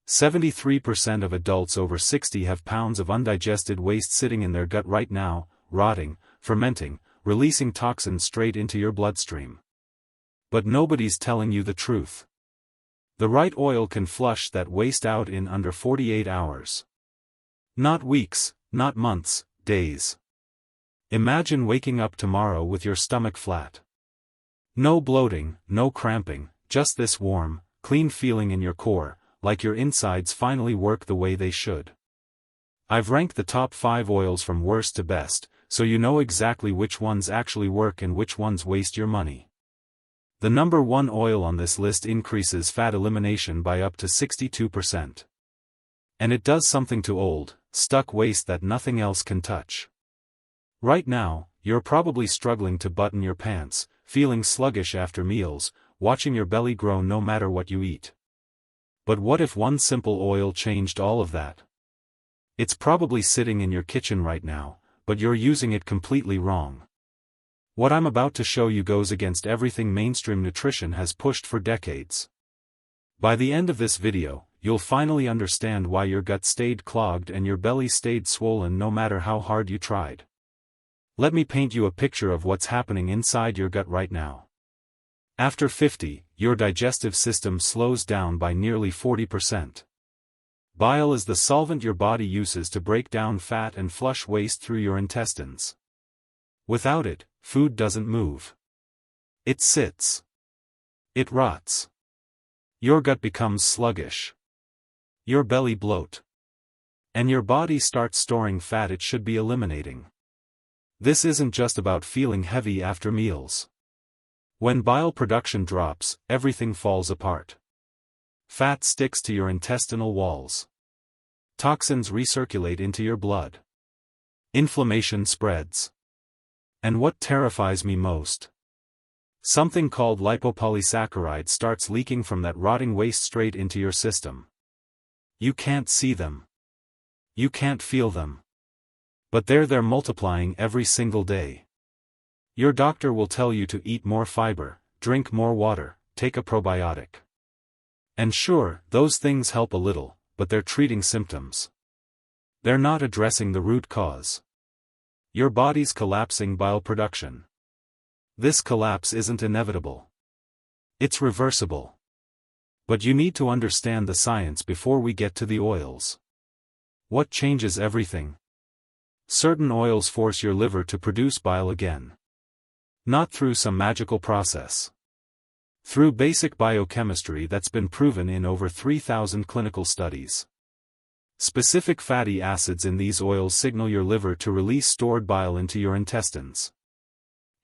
73% of adults over 60 have pounds of undigested waste sitting in their gut right now, rotting, fermenting, releasing toxins straight into your bloodstream. But nobody's telling you the truth. The right oil can flush that waste out in under 48 hours. Not weeks, not months, days. Imagine waking up tomorrow with your stomach flat. No bloating, no cramping, just this warm, clean feeling in your core, like your insides finally work the way they should. I've ranked the top 5 oils from worst to best, so you know exactly which ones actually work and which ones waste your money. The number 1 oil on this list increases fat elimination by up to 62%. And it does something to old, stuck waste that nothing else can touch. Right now, you're probably struggling to button your pants, feeling sluggish after meals, watching your belly grow no matter what you eat. But what if one simple oil changed all of that? It's probably sitting in your kitchen right now, but you're using it completely wrong. What I'm about to show you goes against everything mainstream nutrition has pushed for decades. By the end of this video, you'll finally understand why your gut stayed clogged and your belly stayed swollen no matter how hard you tried. Let me paint you a picture of what's happening inside your gut right now. After 50, your digestive system slows down by nearly 40%. Bile is the solvent your body uses to break down fat and flush waste through your intestines. Without it, food doesn't move. It sits. It rots. Your gut becomes sluggish. Your belly bloat. And your body starts storing fat it should be eliminating. This isn't just about feeling heavy after meals. When bile production drops, everything falls apart. Fat sticks to your intestinal walls. Toxins recirculate into your blood. Inflammation spreads. And what terrifies me most? Something called lipopolysaccharide starts leaking from that rotting waste straight into your system. You can't see them. You can't feel them. But they're there multiplying every single day. Your doctor will tell you to eat more fiber, drink more water, take a probiotic. And sure, those things help a little, but they're treating symptoms. They're not addressing the root cause. Your body's collapsing bile production. This collapse isn't inevitable. It's reversible. But you need to understand the science before we get to the oils. What changes everything? Certain oils force your liver to produce bile again. Not through some magical process. Through basic biochemistry that's been proven in over 3,000 clinical studies. Specific fatty acids in these oils signal your liver to release stored bile into your intestines.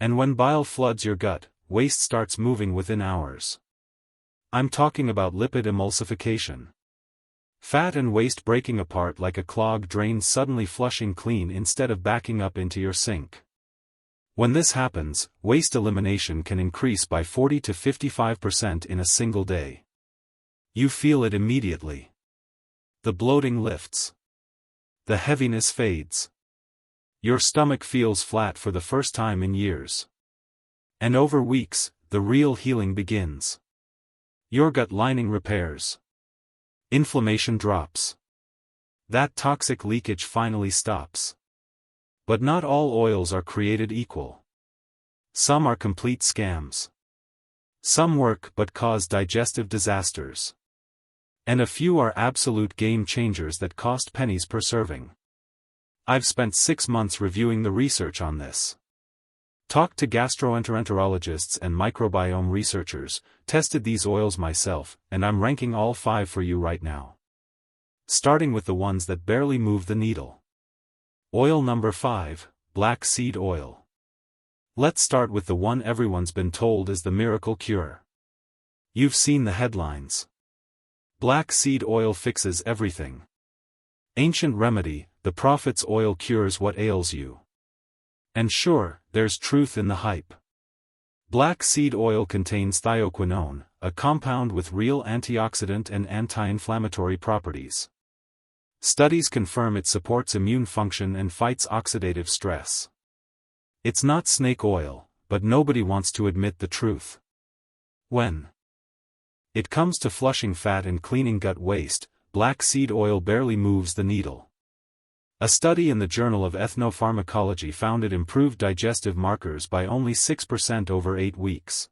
And when bile floods your gut, waste starts moving within hours. I'm talking about lipid emulsification. Fat and waste breaking apart like a clogged drain suddenly flushing clean instead of backing up into your sink. When this happens, waste elimination can increase by 40 to 55% in a single day. You feel it immediately. The bloating lifts. The heaviness fades. Your stomach feels flat for the first time in years. And over weeks, the real healing begins. Your gut lining repairs. Inflammation drops. That toxic leakage finally stops. But not all oils are created equal. Some are complete scams. Some work but cause digestive disasters. And a few are absolute game changers that cost pennies per serving. I've spent 6 months reviewing the research on this. Talked to gastroenterologists and microbiome researchers, tested these oils myself, and I'm ranking all 5 for you right now. Starting with the ones that barely move the needle. Oil number 5, black seed oil. Let's start with the one everyone's been told is the miracle cure. You've seen the headlines. Black seed oil fixes everything. Ancient remedy, the prophet's oil cures what ails you. And sure, there's truth in the hype. Black seed oil contains thioquinone, a compound with real antioxidant and anti-inflammatory properties. Studies confirm it supports immune function and fights oxidative stress. It's not snake oil, but nobody wants to admit the truth. When it comes to flushing fat and cleaning gut waste, black seed oil barely moves the needle. A study in the Journal of Ethnopharmacology found it improved digestive markers by only 6% over 8 weeks.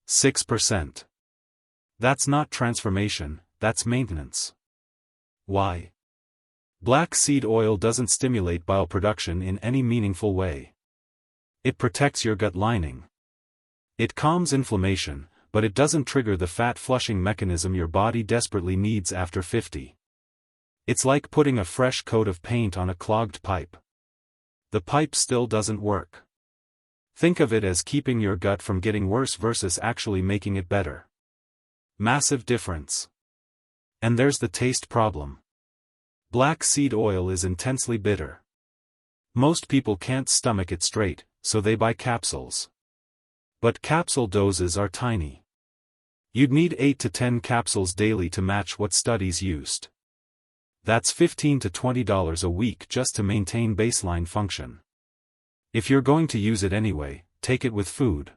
6%. That's not transformation, that's maintenance. Why? Black seed oil doesn't stimulate bile production in any meaningful way. It protects your gut lining. It calms inflammation, but it doesn't trigger the fat flushing mechanism your body desperately needs after 50. It's like putting a fresh coat of paint on a clogged pipe. The pipe still doesn't work. Think of it as keeping your gut from getting worse versus actually making it better. Massive difference. And there's the taste problem. Black seed oil is intensely bitter. Most people can't stomach it straight, so they buy capsules. But capsule doses are tiny. You'd need 8 to 10 capsules daily to match what studies used. That's $15 to $20 a week just to maintain baseline function. If you're going to use it anyway, take it with food.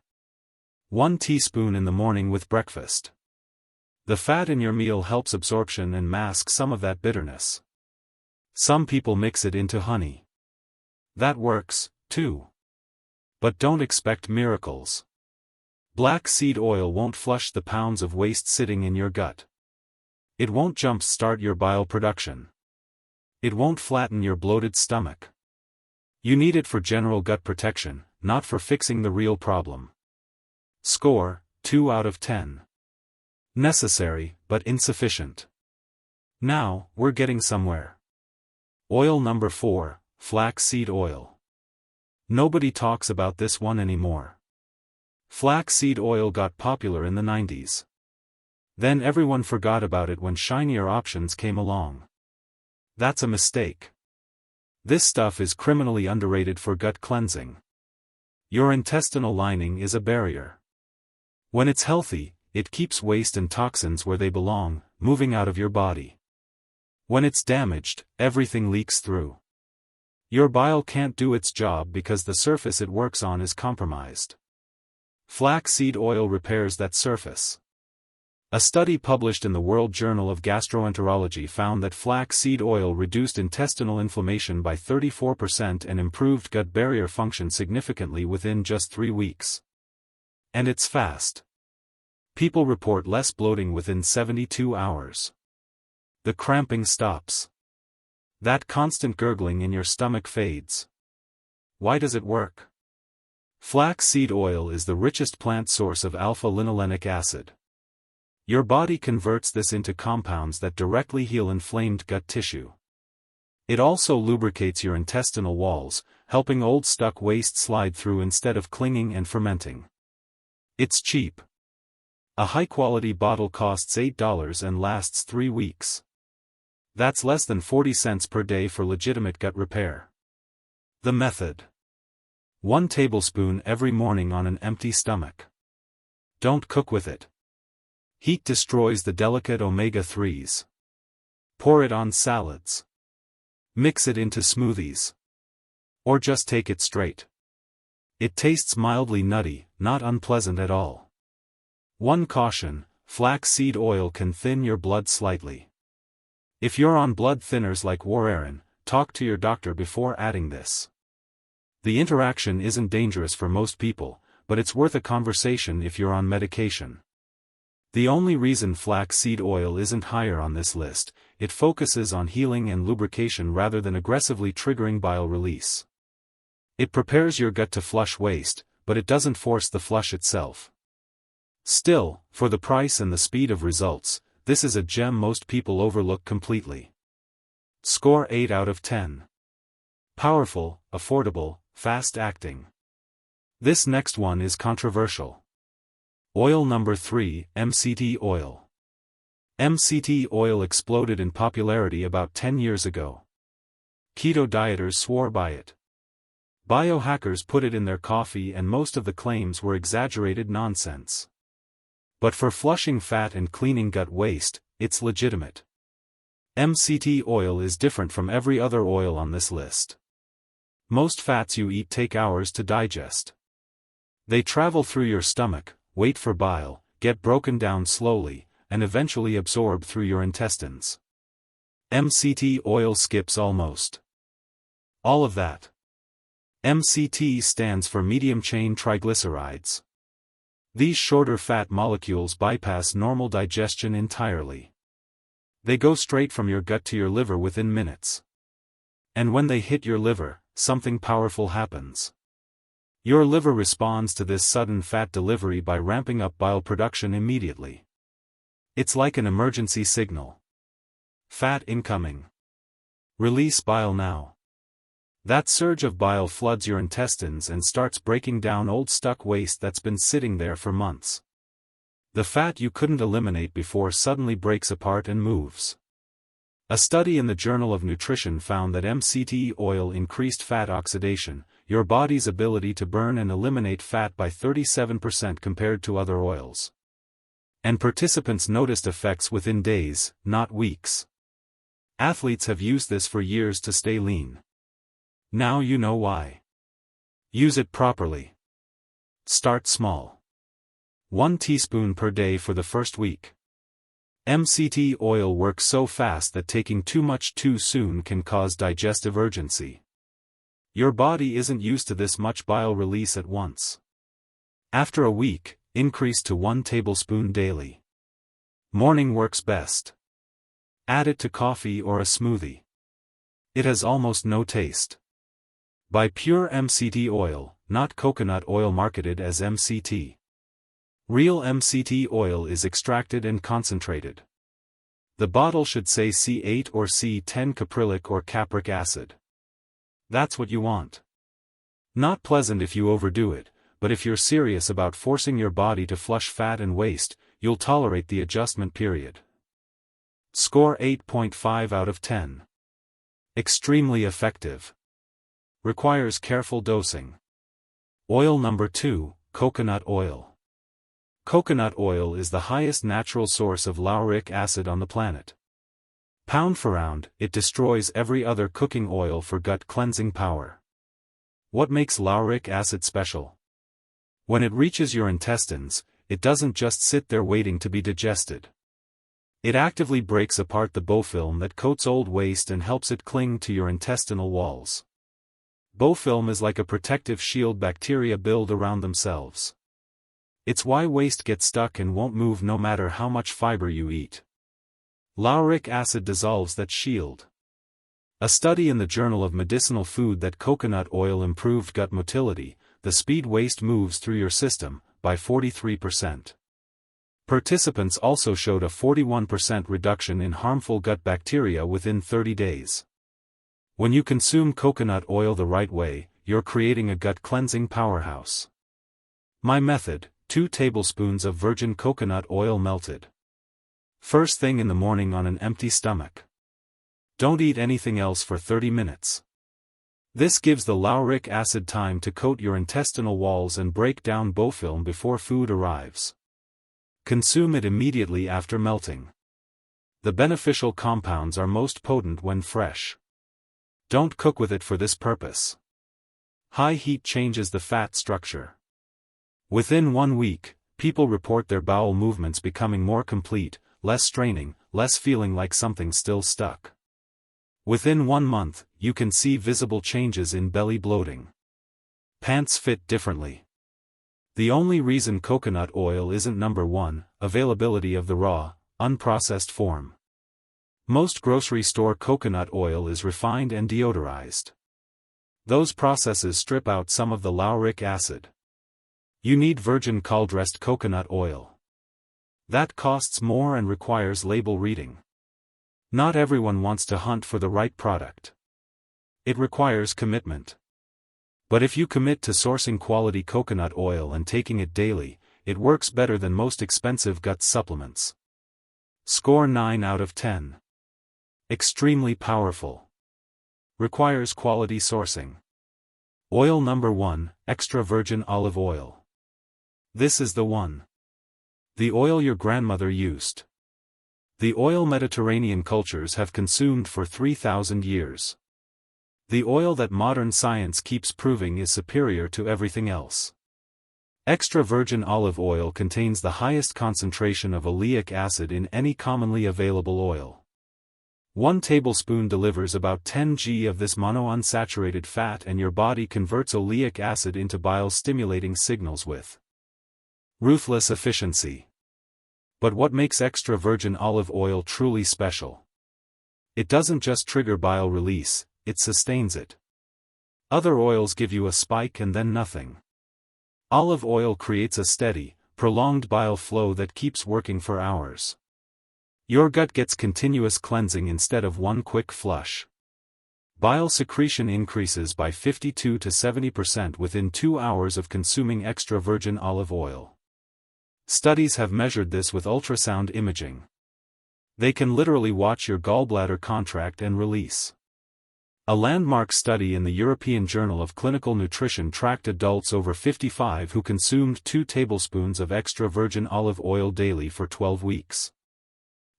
1 teaspoon in the morning with breakfast. The fat in your meal helps absorption and mask some of that bitterness. Some people mix it into honey. That works, too. But don't expect miracles. Black seed oil won't flush the pounds of waste sitting in your gut. It won't jump-start your bile production. It won't flatten your bloated stomach. You need it for general gut protection, not for fixing the real problem. Score, 2 out of 10. Necessary, but insufficient. Now, we're getting somewhere. Oil number 4, flax seed oil. Nobody talks about this one anymore. Flax seed oil got popular in the 90s. Then everyone forgot about it when shinier options came along. That's a mistake. This stuff is criminally underrated for gut cleansing. Your intestinal lining is a barrier. When it's healthy, it keeps waste and toxins where they belong, moving out of your body. When it's damaged, everything leaks through. Your bile can't do its job because the surface it works on is compromised. Flax seed oil repairs that surface. A study published in the World Journal of Gastroenterology found that flax seed oil reduced intestinal inflammation by 34% and improved gut barrier function significantly within just 3 weeks. And it's fast. People report less bloating within 72 hours. The cramping stops. That constant gurgling in your stomach fades. Why does it work? Flax seed oil is the richest plant source of alpha-linolenic acid. Your body converts this into compounds that directly heal inflamed gut tissue. It also lubricates your intestinal walls, helping old stuck waste slide through instead of clinging and fermenting. It's cheap. A high-quality bottle costs $8 and lasts 3 weeks. That's less than 40 cents per day for legitimate gut repair. The method. 1 tablespoon every morning on an empty stomach. Don't cook with it. Heat destroys the delicate omega-3s. Pour it on salads. Mix it into smoothies. Or just take it straight. It tastes mildly nutty, not unpleasant at all. One caution, flax seed oil can thin your blood slightly. If you're on blood thinners like Warfarin, talk to your doctor before adding this. The interaction isn't dangerous for most people, but it's worth a conversation if you're on medication. The only reason flax seed oil isn't higher on this list, it focuses on healing and lubrication rather than aggressively triggering bile release. It prepares your gut to flush waste, but it doesn't force the flush itself. Still, for the price and the speed of results, this is a gem most people overlook completely. Score 8 out of 10. Powerful, affordable, fast-acting. This next one is controversial. Oil number 3, MCT oil. MCT oil exploded in popularity about 10 years ago. Keto dieters swore by it. Biohackers put it in their coffee and most of the claims were exaggerated nonsense. But for flushing fat and cleaning gut waste, it's legitimate. MCT oil is different from every other oil on this list. Most fats you eat take hours to digest. They travel through your stomach, wait for bile, get broken down slowly, and eventually absorb through your intestines. MCT oil skips almost all of that. MCT stands for medium-chain triglycerides. These shorter fat molecules bypass normal digestion entirely. They go straight from your gut to your liver within minutes. And when they hit your liver, something powerful happens. Your liver responds to this sudden fat delivery by ramping up bile production immediately. It's like an emergency signal. Fat incoming. Release bile now. That surge of bile floods your intestines and starts breaking down old stuck waste that's been sitting there for months. The fat you couldn't eliminate before suddenly breaks apart and moves. A study in the Journal of Nutrition found that MCT oil increased fat oxidation, your body's ability to burn and eliminate fat, by 37% compared to other oils. And participants noticed effects within days, not weeks. Athletes have used this for years to stay lean. Now you know why. Use it properly. Start small. 1 teaspoon per day for the first week. MCT oil works so fast that taking too much too soon can cause digestive urgency. Your body isn't used to this much bile release at once. After a week, increase to 1 tablespoon daily. Morning works best. Add it to coffee or a smoothie. It has almost no taste. Buy pure MCT oil, not coconut oil marketed as MCT. Real MCT oil is extracted and concentrated. The bottle should say C8 or C10 caprylic or capric acid. That's what you want. Not pleasant if you overdo it, but if you're serious about forcing your body to flush fat and waste, you'll tolerate the adjustment period. Score 8.5 out of 10. Extremely effective. Requires careful dosing. Oil number 2, coconut oil. Coconut oil is the highest natural source of lauric acid on the planet. Pound for pound, it destroys every other cooking oil for gut cleansing power. What makes lauric acid special? When it reaches your intestines, it doesn't just sit there waiting to be digested. It actively breaks apart the biofilm that coats old waste and helps it cling to your intestinal walls. Biofilm is like a protective shield bacteria build around themselves. It's why waste gets stuck and won't move no matter how much fiber you eat. Lauric acid dissolves that shield. A study in the Journal of Medicinal Food that coconut oil improved gut motility, the speed waste moves through your system, by 43%. Participants also showed a 41% reduction in harmful gut bacteria within 30 days. When you consume coconut oil the right way, you're creating a gut cleansing powerhouse. My method: 2 tablespoons of virgin coconut oil melted. First thing in the morning on an empty stomach. Don't eat anything else for 30 minutes. This gives the lauric acid time to coat your intestinal walls and break down biofilm before food arrives. Consume it immediately after melting. The beneficial compounds are most potent when fresh. Don't cook with it for this purpose. High heat changes the fat structure. Within 1 week, people report their bowel movements becoming more complete, less straining, less feeling like something's still stuck. Within 1 month, you can see visible changes in belly bloating. Pants fit differently. The only reason coconut oil isn't number 1, availability of the raw, unprocessed form. Most grocery store coconut oil is refined and deodorized. Those processes strip out some of the lauric acid. You need virgin cold-pressed coconut oil. That costs more and requires label reading. Not everyone wants to hunt for the right product. It requires commitment. But if you commit to sourcing quality coconut oil and taking it daily, it works better than most expensive gut supplements. Score 9 out of 10. Extremely powerful. Requires quality sourcing. Oil number 1, extra virgin olive oil. This is the one. The oil your grandmother used. The oil Mediterranean cultures have consumed for 3,000 years. The oil that modern science keeps proving is superior to everything else. Extra virgin olive oil contains the highest concentration of oleic acid in any commonly available oil. 1 tablespoon delivers about 10 g of this monounsaturated fat, and your body converts oleic acid into bile-stimulating signals with ruthless efficiency. But what makes extra virgin olive oil truly special? It doesn't just trigger bile release, it sustains it. Other oils give you a spike and then nothing. Olive oil creates a steady, prolonged bile flow that keeps working for hours. Your gut gets continuous cleansing instead of one quick flush. Bile secretion increases by 52 to 70% within 2 hours of consuming extra virgin olive oil. Studies have measured this with ultrasound imaging. They can literally watch your gallbladder contract and release. A landmark study in the European Journal of Clinical Nutrition tracked adults over 55 who consumed 2 tablespoons of extra virgin olive oil daily for 12 weeks.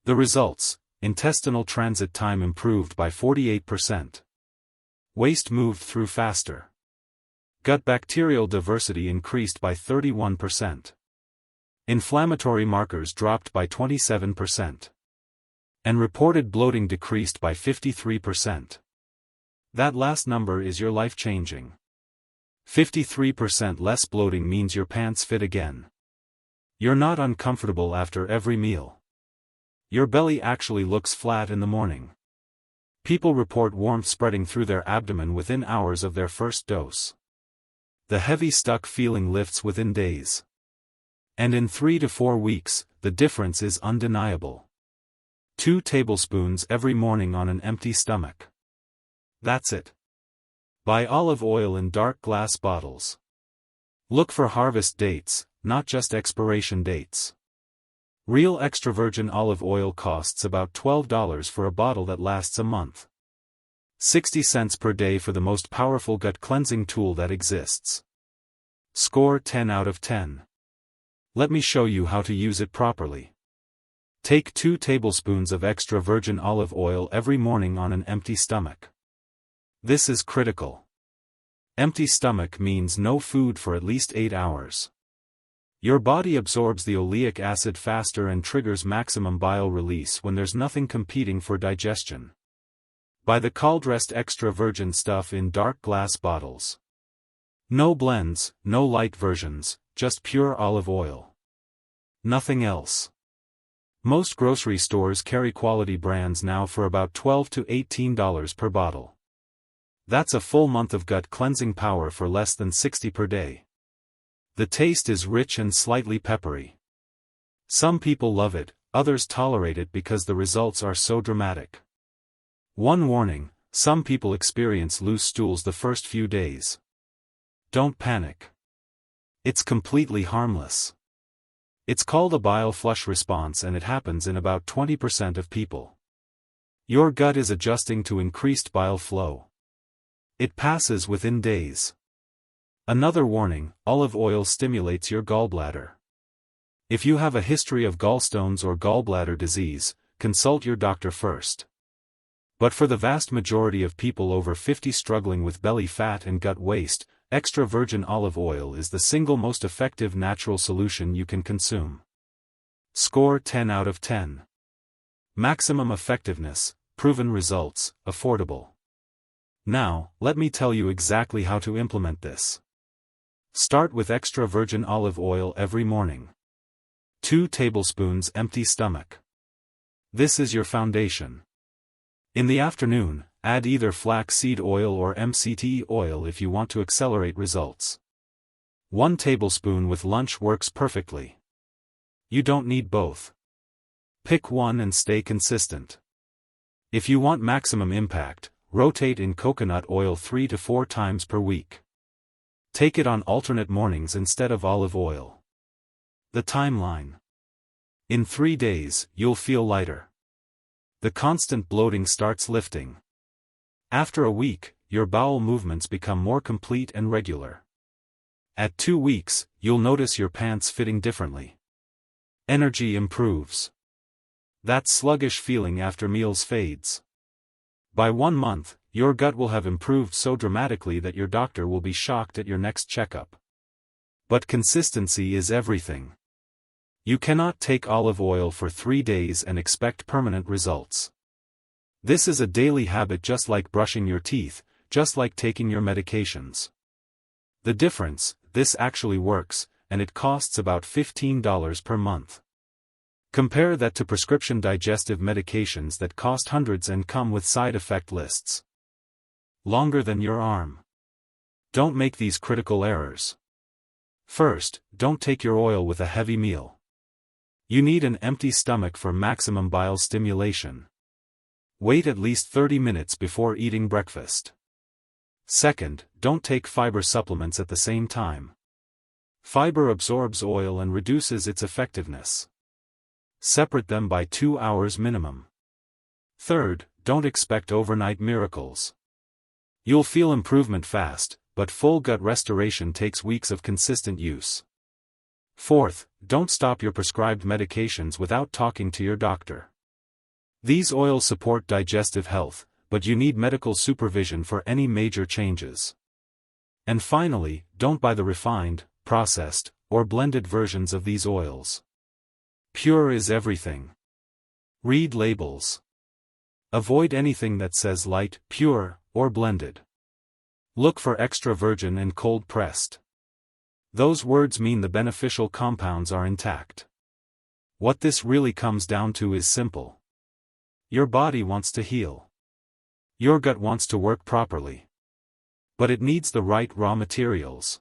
The results: intestinal transit time improved by 48%. Waste moved through faster. Gut bacterial diversity increased by 31%. Inflammatory markers dropped by 27%. And reported bloating decreased by 53%. That last number is your life-changing. 53% less bloating means your pants fit again. You're not uncomfortable after every meal. Your belly actually looks flat in the morning. People report warmth spreading through their abdomen within hours of their first dose. The heavy stuck feeling lifts within days. And in 3 to 4 weeks, the difference is undeniable. 2 tablespoons every morning on an empty stomach. That's it. Buy olive oil in dark glass bottles. Look for harvest dates, not just expiration dates. Real extra virgin olive oil costs about $12 for a bottle that lasts a month. 60 cents per day for the most powerful gut cleansing tool that exists. Score 10 out of 10. Let me show you how to use it properly. Take 2 tablespoons of extra virgin olive oil every morning on an empty stomach. This is critical. Empty stomach means no food for at least 8 hours. Your body absorbs the oleic acid faster and triggers maximum bile release when there's nothing competing for digestion. Buy the cold-pressed extra virgin stuff in dark glass bottles. No blends, no light versions, just pure olive oil. Nothing else. Most grocery stores carry quality brands now for about $12 to $18 per bottle. That's a full month of gut cleansing power for less than $60 per day. The taste is rich and slightly peppery. Some people love it, others tolerate it because the results are so dramatic. One warning: some people experience loose stools the first few days. Don't panic. It's completely harmless. It's called a bile flush response, and it happens in about 20% of people. Your gut is adjusting to increased bile flow. It passes within days. Another warning: olive oil stimulates your gallbladder. If you have a history of gallstones or gallbladder disease, consult your doctor first. But for the vast majority of people over 50 struggling with belly fat and gut waste, extra virgin olive oil is the single most effective natural solution you can consume. Score 10 out of 10. Maximum effectiveness, proven results, affordable. Now, let me tell you exactly how to implement this. Start with extra virgin olive oil every morning. 2 tablespoons empty stomach. This is your foundation. In the afternoon, add either flaxseed oil or MCT oil if you want to accelerate results. 1 tablespoon with lunch works perfectly. You don't need both. Pick one and stay consistent. If you want maximum impact, rotate in coconut oil 3 to 4 times per week. Take it on alternate mornings instead of olive oil. The timeline. In 3 days, you'll feel lighter. The constant bloating starts lifting. After a week, your bowel movements become more complete and regular. At 2 weeks, you'll notice your pants fitting differently. Energy improves. That sluggish feeling after meals fades. By 1 month, your gut will have improved so dramatically that your doctor will be shocked at your next checkup. But consistency is everything. You cannot take olive oil for 3 days and expect permanent results. This is a daily habit, just like brushing your teeth, just like taking your medications. The difference: this actually works, and it costs about $15 per month. Compare that to prescription digestive medications that cost hundreds and come with side effect lists. Longer than your arm. Don't make these critical errors. First, don't take your oil with a heavy meal. You need an empty stomach for maximum bile stimulation. Wait at least 30 minutes before eating breakfast. Second, don't take fiber supplements at the same time. Fiber absorbs oil and reduces its effectiveness. Separate them by 2 hours minimum. Third, don't expect overnight miracles. You'll feel improvement fast, but full gut restoration takes weeks of consistent use. Fourth, don't stop your prescribed medications without talking to your doctor. These oils support digestive health, but you need medical supervision for any major changes. And finally, don't buy the refined, processed, or blended versions of these oils. Pure is everything. Read labels. Avoid anything that says light, pure, or blended. Look for extra virgin and cold pressed. Those words mean the beneficial compounds are intact. What this really comes down to is simple. Your body wants to heal. Your gut wants to work properly. But it needs the right raw materials.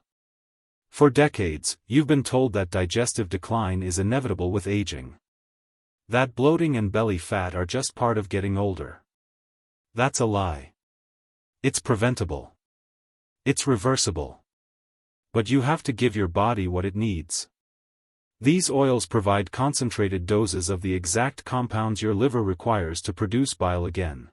For decades, you've been told that digestive decline is inevitable with aging. That bloating and belly fat are just part of getting older. That's a lie. It's preventable. It's reversible. But you have to give your body what it needs. These oils provide concentrated doses of the exact compounds your liver requires to produce bile again.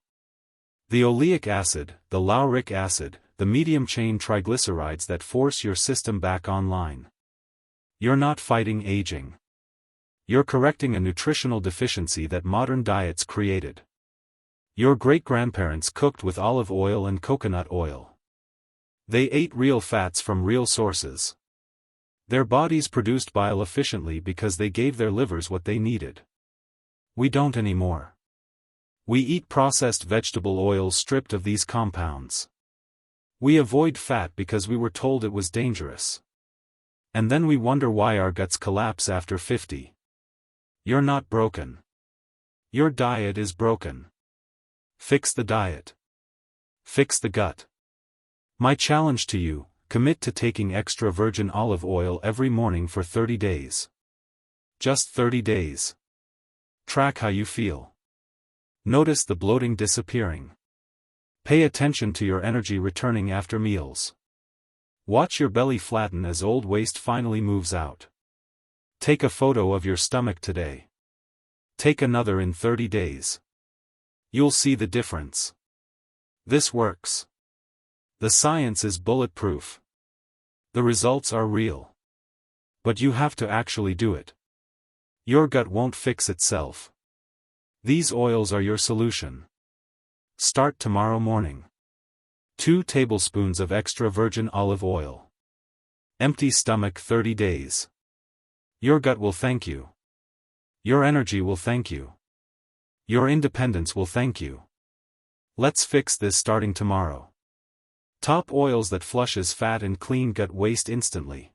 The oleic acid, the lauric acid, the medium-chain triglycerides that force your system back online. You're not fighting aging. You're correcting a nutritional deficiency that modern diets created. Your great-grandparents cooked with olive oil and coconut oil. They ate real fats from real sources. Their bodies produced bile efficiently because they gave their livers what they needed. We don't anymore. We eat processed vegetable oils stripped of these compounds. We avoid fat because we were told it was dangerous. And then we wonder why our guts collapse after 50. You're not broken. Your diet is broken. Fix the diet. Fix the gut. My challenge to you: commit to taking extra virgin olive oil every morning for 30 days. Just 30 days. Track how you feel. Notice the bloating disappearing. Pay attention to your energy returning after meals. Watch your belly flatten as old waste finally moves out. Take a photo of your stomach today. Take another in 30 days. You'll see the difference. This works. The science is bulletproof. The results are real. But you have to actually do it. Your gut won't fix itself. These oils are your solution. Start tomorrow morning. 2 tablespoons of extra virgin olive oil. Empty stomach 30 days. Your gut will thank you. Your energy will thank you. Your independence will thank you. Let's fix this starting tomorrow. Top oils that flushes fat and clean gut waste instantly.